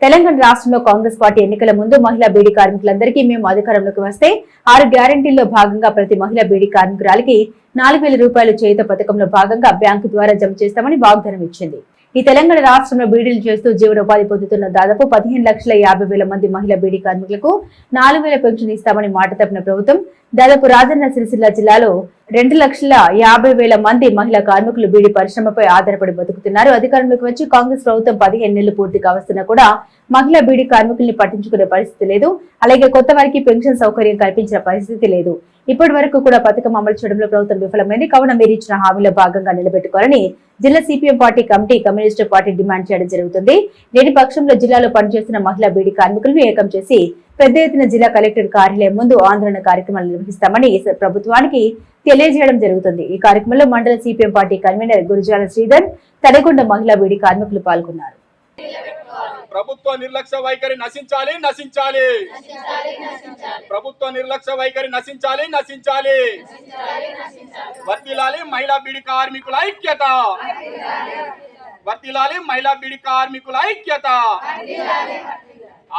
తెలంగాణ రాష్ట్రంలో కాంగ్రెస్ పార్టీ ఎన్నికల ముందు మహిళా బీడీ కార్మికులందరికీ మేము అధికారంలోకి వస్తే 6 గ్యారంటీల్లో భాగంగా ప్రతి మహిళా బీడీ కార్మికురాలికి 4,000 రూపాయలు చేయుత పథకంలో భాగంగా బ్యాంకు ద్వారా జమ చేస్తామని వాగ్దానం ఇచ్చింది. ఈ తెలంగాణ రాష్ట్రంలో బీడీలు చేస్తూ జీవనోపాధి పొందుతున్న దాదాపు 15,50,000 మంది మహిళా బీడీ కార్మికులకు 4,000 పెన్షన్ ఇస్తామని మాట తప్పిన ప్రభుత్వం దాదాపు రాజన్న సిరిసిల్ల జిల్లాలో 2,50,000 మంది మహిళా కార్మికులు బీడీ పరిశ్రమపై ఆధారపడి బతుకుతున్నారు. అధికారంలోకి వచ్చి కాంగ్రెస్ ప్రభుత్వం 15 నెలలు పూర్తి కావస్తున్నా కూడా మహిళా బీడీ కార్మికుల్ని పట్టించుకునే పరిస్థితి లేదు. అలాగే కొత్త వారికి పెన్షన్ సౌకర్యం కల్పించిన పరిస్థితి లేదు. ఇప్పటి వరకు కూడా పథకం అమలు చేయడంలో ప్రభుత్వం విఫలమైంది. కావున మీరు ఇచ్చిన హామీలో భాగంగా నిలబెట్టుకోవాలని జిల్లా CPM party committee communist party demand చేయడం జరుగుతుంది. లేని పక్షంలో జిల్లాలో పనిచేస్తున్న మహిళా బీడీ కార్మికులను ఏకం చేసి పెద్ద ఎత్తున జిల్లా కలెక్టర్ కార్యాలయం ముందు ఆందోళన కార్యక్రమాలు నిర్వహిస్తామని ప్రభుత్వానికి తెలియజేయడం జరుగుతుంది. ఈ కార్యక్రమంలో మండల CPM party convener Gurujala Sridhar, Thadagonda మహిళా బీడీ కార్మికులు పాల్గొన్నారు. ప్రభుత్వ నిర్లక్ష్య వైఖరి నశించాలి నశించాలి ప్రభుత్వ నిర్లక్ష్య వైఖరి నశించాలి నశించాలి వర్తిల్లాలి మహిళా బీడీ కార్మికుల ఐక్యత వర్తిల్లాలి మహిళా బీడీ కార్మికుల ఐక్యత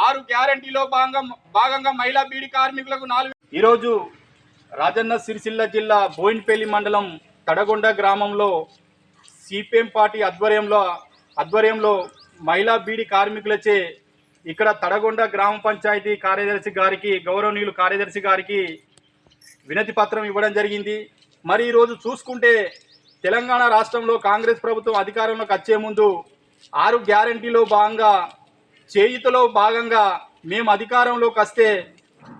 6 గ్యారంటీలో భాగంగా మహిళా బీడీ కార్మికులకు 4 ఈరోజు రాజన్న సిరిసిల్ల జిల్లా బోయిన్పల్లి మండలం తడగొండ గ్రామంలో సిపిఎం పార్టీ ఆధ్వర్యంలో మహిళా బీడీ కార్మికులచే ఇక్కడ తడగొండ గ్రామ పంచాయతీ కార్యదర్శి గారికి గౌరవనీయులు కార్యదర్శి గారికి వినతి పత్రం ఇవ్వడం జరిగింది. మరి ఈరోజు చూసుకుంటే తెలంగాణ రాష్ట్రంలో కాంగ్రెస్ ప్రభుత్వం అధికారంలోకి వచ్చే ముందు 6 గ్యారంటీలో భాగంగా చేయుతలో భాగంగా మేము అధికారంలోకి వస్తే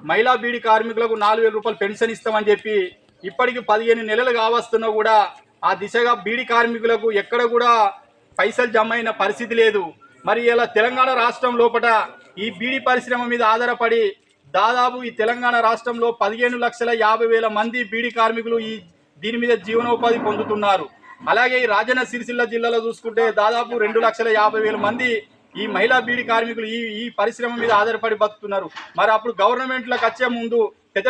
మహిళా బీడీ కార్మికులకు 4,000 రూపాయలు పెన్షన్ ఇస్తామని చెప్పి ఇప్పటికి 15 నెలలు కావస్తున్నా కూడా ఆ దిశగా బీడీ కార్మికులకు ఎక్కడ కూడా పైసలు జమ అయిన పరిస్థితి లేదు. మరి ఇలా తెలంగాణ రాష్ట్రం లోపల ఈ బీడీ పరిశ్రమ మీద ఆధారపడి దాదాపు ఈ తెలంగాణ రాష్ట్రంలో 15,50,000 మంది బీడీ కార్మికులు దీని మీద జీవనోపాధి పొందుతున్నారు. అలాగే ఈ రాజన్న సిరిసిల్ల జిల్లాలో చూసుకుంటే దాదాపు 2,50,000 మంది ఈ మహిళా బీడీ కార్మికులు ఈ పరిశ్రమ మీద ఆధారపడి బతుకుతున్నారు. మరి అప్పుడు గవర్నమెంట్లకు వచ్చే ముందు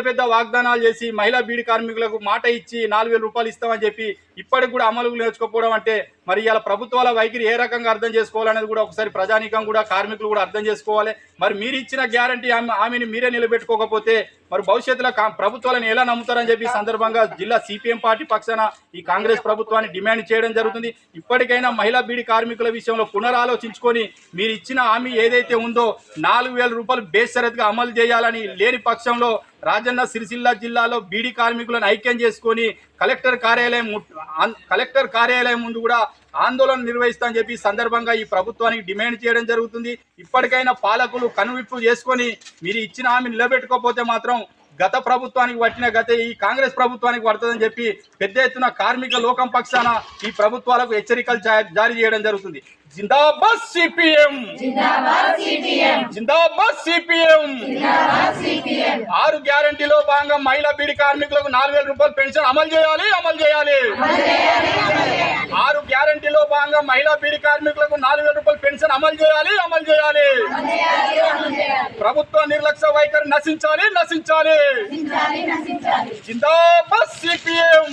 పెద్ద వాగ్దానాలు చేసి మహిళా బీడీ కార్మికులకు మాట ఇచ్చి 4,000 రూపాయలు ఇస్తామని చెప్పి ఇప్పటికి కూడా అమలు నేర్చుకోకపోవడం అంటే మరి ఇలా ప్రభుత్వాల వైఖరి ఏ రకంగా అర్థం చేసుకోవాలనేది కూడా ఒకసారి ప్రజానీకం కూడా కార్మికులు కూడా అర్థం చేసుకోవాలి. మరి మీరు ఇచ్చిన గ్యారంటీ హామీని మీరే నిలబెట్టుకోకపోతే మరి భవిష్యత్తులో ప్రభుత్వాలను ఎలా నమ్ముతారని చెప్పి సందర్భంగా జిల్లా సిపిఎం పార్టీ పక్షాన ఈ కాంగ్రెస్ ప్రభుత్వాన్ని డిమాండ్ చేయడం జరుగుతుంది. ఇప్పటికైనా మహిళా బీడీ కార్మికుల విషయంలో పునరాలోచించుకొని మీరు ఇచ్చిన హామీ ఏదైతే ఉందో 4,000 రూపాయలు బేషరతుగా అమలు చేయాలని, లేని పక్షంలో రాజన్న సిరిసిల్ల జిల్లాలో బీడీ కార్మికులను ఐక్యం చేసుకొని కలెక్టర్ కార్యాలయం ముందు కూడా ఆందోళన నిర్వహిస్తామని చెప్పి సందర్భంగా ఈ ప్రభుత్వానికి డిమాండ్ చేయడం జరుగుతుంది. ఇప్పటికైనా పాలకులు కనువిప్పు చేసుకొని మీరు ఇచ్చిన హామీ నిలబెట్టుకోకపోతే మాత్రం గత ప్రభుత్వానికి పట్టిన గత ఈ కాంగ్రెస్ ప్రభుత్వానికి పడుతుందని చెప్పి పెద్ద ఎత్తున కార్మిక లోకం పక్షాన ఈ ప్రభుత్వాలకు హెచ్చరికలు జారీ చేయడం జరుగుతుంది. జిందాబాద్ సిపిఎం, జిందాబాద్ సిపిఎం. 6 గ్యారంటీలో భాగంగా మహిళా బీడీ కార్మికులకు 4,000 రూపాయలు పెన్షన్ అమలు చేయాలి అమలు చేయాలి 6 గ్యారంటీలో భాగంగా మహిళా బీడీ కార్మికులకు 4,000 రూపాయలు పెన్షన్ అమలు చేయాలి అమలు చేయాలి ప్రభుత్వ నిర్లక్ష్య వైఖరి నశించాలి నశించాలి జిందాబాద్ సిపిఎం.